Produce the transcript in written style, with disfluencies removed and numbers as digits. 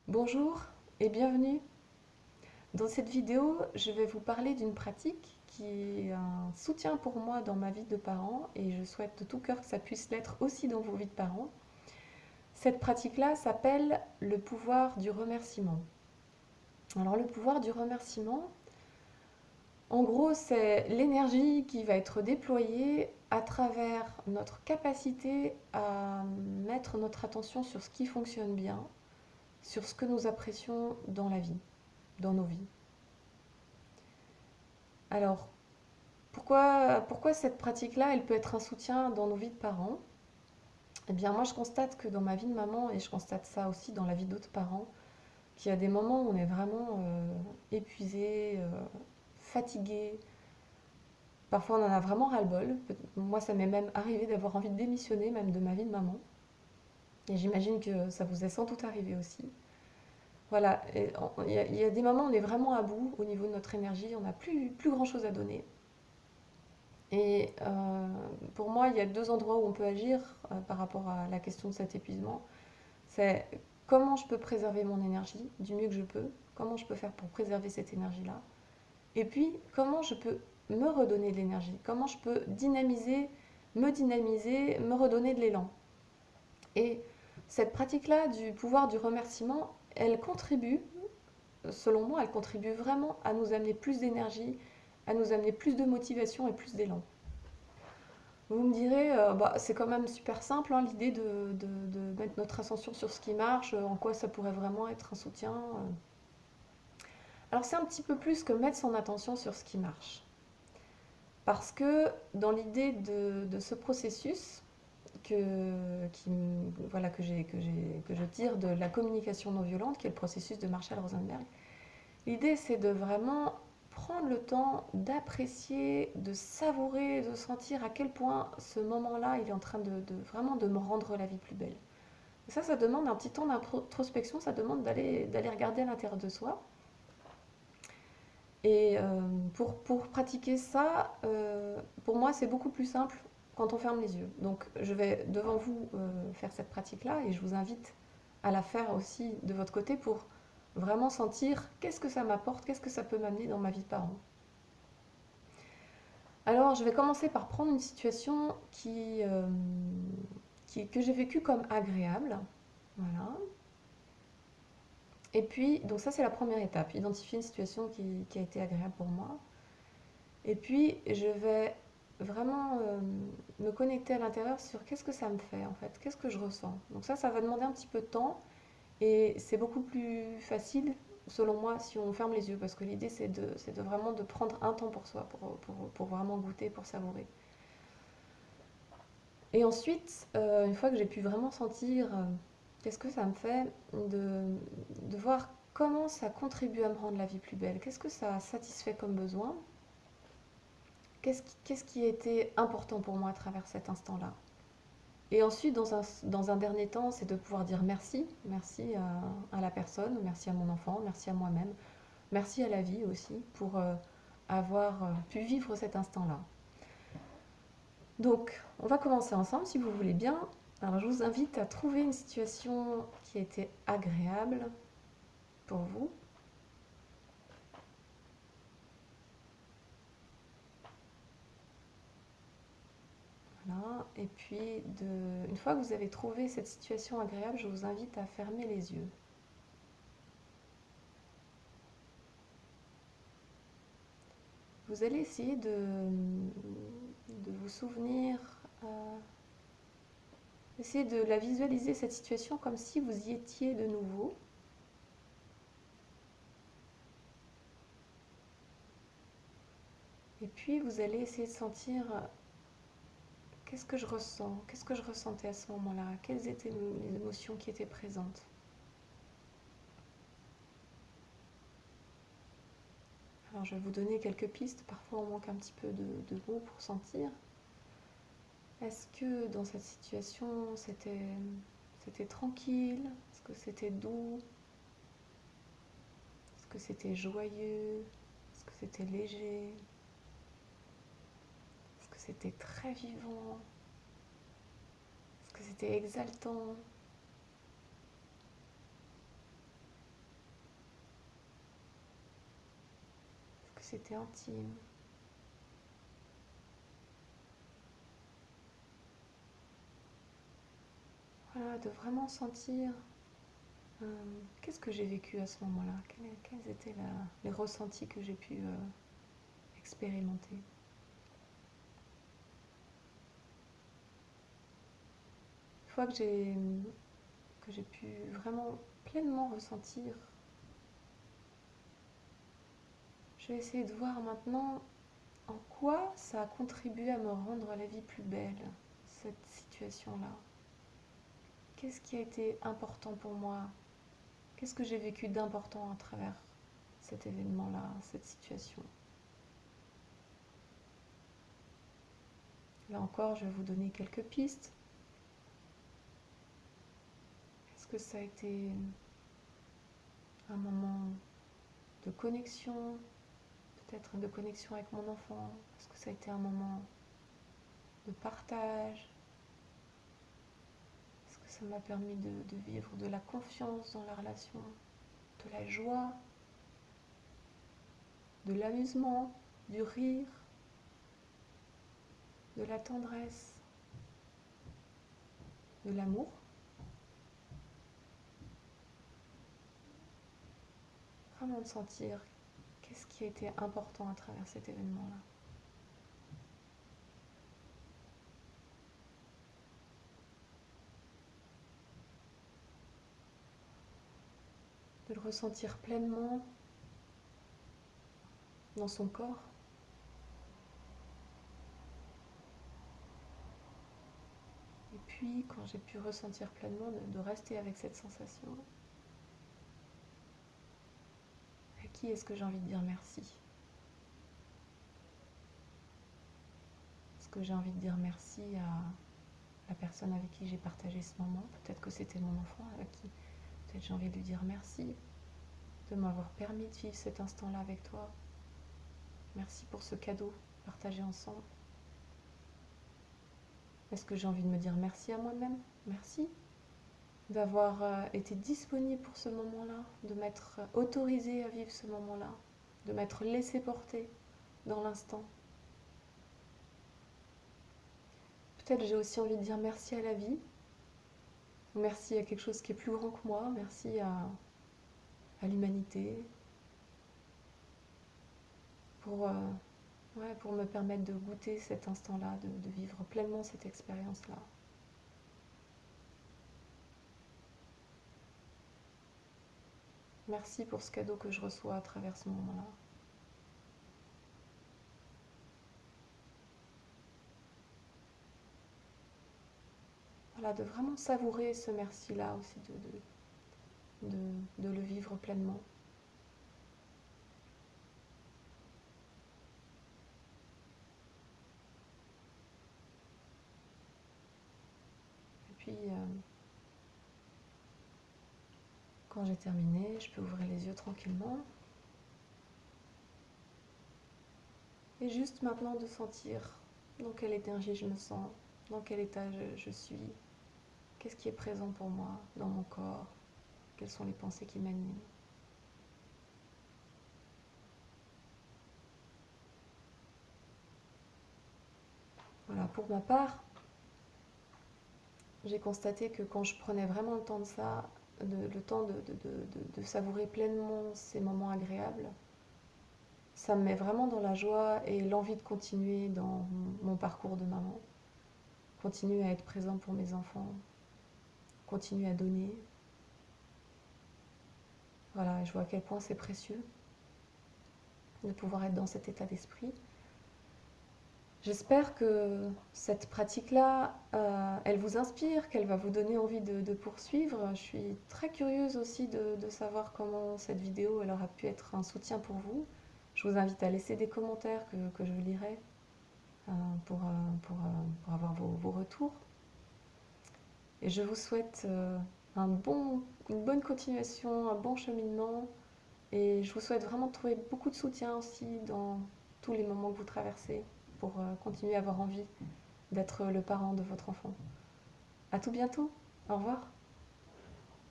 Bonjour et bienvenue. Dans cette vidéo, je vais vous parler d'une pratique qui est un soutien pour moi dans ma vie de parent et je souhaite de tout cœur que ça puisse l'être aussi dans vos vies de parents. Cette pratique-là s'appelle le pouvoir du remerciement. Alors le pouvoir du remerciement, en gros, c'est l'énergie qui va être déployée à travers notre capacité à mettre notre attention sur ce qui fonctionne bien, sur ce que nous apprécions dans la vie, dans nos vies. Alors, pourquoi cette pratique-là, elle peut être un soutien dans nos vies de parents? Eh bien, moi, je constate que dans ma vie de maman, et je constate ça aussi dans la vie d'autres parents, qu'il y a des moments où on est vraiment épuisé, fatigué. Parfois, on en a vraiment ras-le-bol. Moi, ça m'est même arrivé d'avoir envie de démissionner, même de ma vie de maman. Et j'imagine que ça vous est sans doute arrivé aussi. Voilà, il y a des moments où on est vraiment à bout au niveau de notre énergie, on n'a plus grand-chose à donner. Et pour moi, il y a deux endroits où on peut agir par rapport à la question de cet épuisement. C'est comment je peux préserver mon énergie du mieux que je peux, comment je peux faire pour préserver cette énergie-là, et puis comment je peux me redonner de l'énergie, comment je peux dynamiser, me redonner de l'élan. Et cette pratique-là du pouvoir du remerciement, elle contribue, selon moi, elle contribue vraiment à nous amener plus d'énergie, à nous amener plus de motivation et plus d'élan. Vous me direz, bah, c'est quand même super simple, hein, l'idée de mettre notre attention sur ce qui marche, en quoi ça pourrait vraiment être un soutien. Alors c'est un petit peu plus que mettre son attention sur ce qui marche. Parce que dans l'idée de ce processus voilà, que je tire de la communication non violente, qui est le processus de Marshall Rosenberg, l'idée c'est de vraiment prendre le temps d'apprécier, de savourer, de sentir à quel point ce moment-là, il est en train vraiment de me rendre la vie plus belle. Et ça demande un petit temps d'introspection, ça demande d'aller regarder à l'intérieur de soi. Et pour pratiquer ça, pour moi, c'est beaucoup plus simple quand on ferme les yeux. Donc, je vais devant vous faire cette pratique-là et je vous invite à la faire aussi de votre côté pour vraiment sentir qu'est-ce que ça m'apporte, qu'est-ce que ça peut m'amener dans ma vie de parent. Alors, je vais commencer par prendre une situation que j'ai vécue comme agréable. Voilà. Et puis, donc ça, c'est la première étape, identifier une situation qui a été agréable pour moi. Et puis, je vais vraiment me connecter à l'intérieur sur qu'est-ce que ça me fait en fait, qu'est-ce que je ressens. Donc ça va demander un petit peu de temps et c'est beaucoup plus facile selon moi si on ferme les yeux parce que l'idée c'est de vraiment de prendre un temps pour soi, pour vraiment goûter, pour savourer. Et ensuite, une fois que j'ai pu vraiment sentir qu'est-ce que ça me fait, de, de voir comment ça contribue à me rendre la vie plus belle, qu'est-ce que ça satisfait comme besoin, qu'est-ce qui a été important pour moi à travers cet instant-là. Et ensuite, dans un dernier temps, c'est de pouvoir dire merci, merci à la personne, merci à mon enfant, merci à moi-même, merci à la vie aussi pour avoir pu vivre cet instant-là. Donc, on va commencer ensemble si vous voulez bien. Alors, je vous invite à trouver une situation qui a été agréable pour vous. Voilà. Et puis, une fois que vous avez trouvé cette situation agréable, je vous invite à fermer les yeux. Vous allez essayer de vous souvenir, euh, essayer de la visualiser cette situation comme si vous y étiez de nouveau. Et puis vous allez essayer de sentir qu'est-ce que je ressens, qu'est-ce que je ressentais à ce moment-là, quelles étaient les émotions qui étaient présentes. Alors je vais vous donner quelques pistes, parfois on manque un petit peu de mots pour sentir. Est-ce que dans cette situation c'était tranquille? Est-ce que c'était doux? Est-ce que c'était joyeux? Est-ce que c'était léger? Est-ce que c'était très vivant? Est-ce que c'était exaltant? c'était intime. Voilà, de vraiment sentir qu'est-ce que j'ai vécu à ce moment-là, quels étaient les ressentis que j'ai pu expérimenter. Une fois que j'ai pu vraiment pleinement ressentir, je vais essayer de voir maintenant en quoi ça a contribué à me rendre la vie plus belle, cette situation-là. Qu'est-ce qui a été important pour moi? Qu'est-ce que j'ai vécu d'important à travers cet événement-là, cette situation? Là encore, je vais vous donner quelques pistes. Est-ce que ça a été un moment de connexion, peut-être de connexion avec mon enfant? Est-ce que ça a été un moment de partage? Est-ce que ça m'a permis de vivre de la confiance dans la relation, de la joie, de l'amusement, du rire, de la tendresse, de l'amour? Vraiment de sentir qu'est-ce qui a été important à travers cet événement-là. De le ressentir pleinement dans son corps. Et puis, quand j'ai pu ressentir pleinement, de rester avec cette sensation. À qui est-ce que j'ai envie de dire merci? Est-ce que j'ai envie de dire merci à la personne avec qui j'ai partagé ce moment? Peut-être que c'était mon enfant avec qui peut-être j'ai envie de lui dire merci de m'avoir permis de vivre cet instant-là avec toi. Merci pour ce cadeau partagé ensemble. Est-ce que j'ai envie de me dire merci à moi-même? Merci d'avoir été disponible pour ce moment-là, de m'être autorisée à vivre ce moment-là, de m'être laissée porter dans l'instant. Peut-être j'ai aussi envie de dire merci à la vie, merci à quelque chose qui est plus grand que moi, merci à l'humanité, pour, pour me permettre de goûter cet instant-là, de vivre pleinement cette expérience-là. Merci pour ce cadeau que je reçois à travers ce moment-là. Voilà, de vraiment savourer ce merci-là aussi, de le vivre pleinement. Et puis, quand j'ai terminé, je peux ouvrir les yeux tranquillement. Et juste maintenant de sentir dans quelle énergie je me sens, dans quel état je suis, qu'est-ce qui est présent pour moi dans mon corps, quelles sont les pensées qui m'animent. Voilà, pour ma part, j'ai constaté que quand je prenais vraiment le temps de ça, le temps de savourer pleinement ces moments agréables, ça me met vraiment dans la joie et l'envie de continuer dans mon parcours de maman. Continuer à être présent pour mes enfants, continuer à donner. Voilà, je vois à quel point c'est précieux de pouvoir être dans cet état d'esprit. J'espère que cette pratique-là, elle vous inspire, qu'elle va vous donner envie de poursuivre. Je suis très curieuse aussi de savoir comment cette vidéo elle aura pu être un soutien pour vous. Je vous invite à laisser des commentaires que je lirai pour, pour avoir vos retours. Et je vous souhaite une bonne continuation, un bon cheminement. Et je vous souhaite vraiment de trouver beaucoup de soutien aussi dans tous les moments que vous traversez pour continuer à avoir envie d'être le parent de votre enfant. À tout bientôt. Au revoir.